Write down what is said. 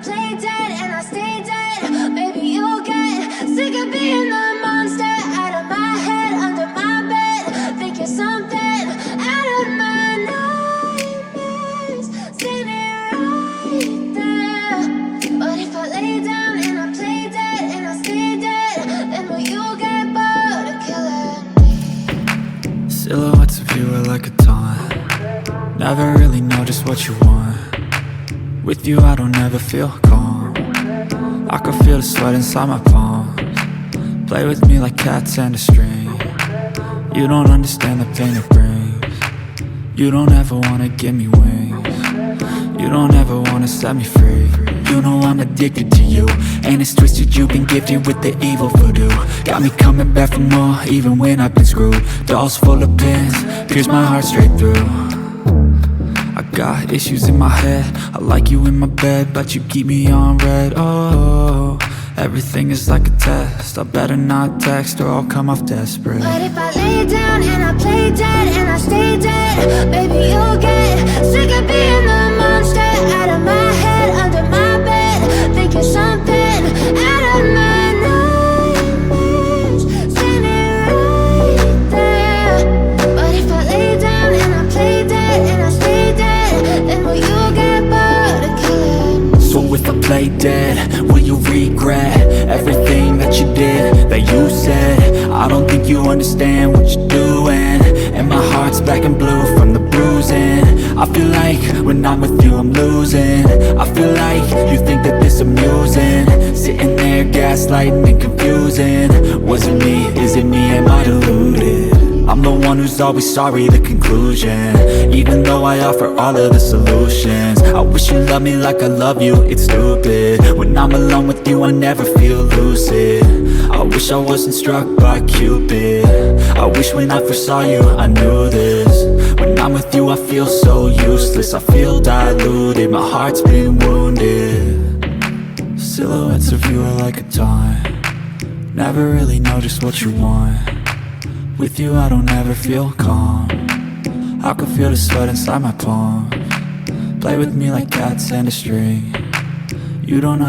play dead and I stay dead. Maybe you'll get sick of being the monster out of my head, under my bed. Think you're something out of my nightmares, standing right there. But if I lay down and I play dead and I stay dead, then will you get bored of killing me? Silhouettes of you are like a taunt. Never really know just what you want. With you I don't ever feel calm. I can feel the sweat inside my palms. Play with me like cats and a string. You don't understand the pain it brings. You don't ever wanna give me wings. You don't ever wanna set me free. You know I'm addicted to you, and it's twisted, you've been gifted with the evil voodoo. Got me coming back for more, even when I've been screwed. Dolls full of pins, pierce my heart straight through. I got issues in my head, I like you in my bed, but you keep me on red. Oh, everything is like a test, I better not text or I'll come off desperate. But if I lay down and I play dead and I stay dead, baby you'll get sick of being the monster out of my head, under my bed. Think you're something out of my nightmares, standing right there. But if I lay down and I play dead and I stay dead, then will you get bored of killing me? So if I play dead, will you regret everything that you did, that you said? I don't think you understand what you're doing, and my heart's black and blue from the bruising. I feel like when I'm with you I'm losing. I feel like you think that this amusing, sitting there gaslighting and confusing. Was it me? Is it me? Am I deluded? I'm the one who's always sorry, the conclusion, even though I offer all of the solutions. I wish you loved me like I love you, it's stupid. When I'm alone with you I never feel lucid. I wish I wasn't struck by Cupid. I wish when I first saw you I knew this. When I'm with you I feel so useless, I feel diluted, my heart's been wounded. Silhouettes of you are like a taunt. Never really know just what you want. With you I don't ever feel calm. I can feel the sweat inside my palms. Play with me like cats and a string. You don't understand.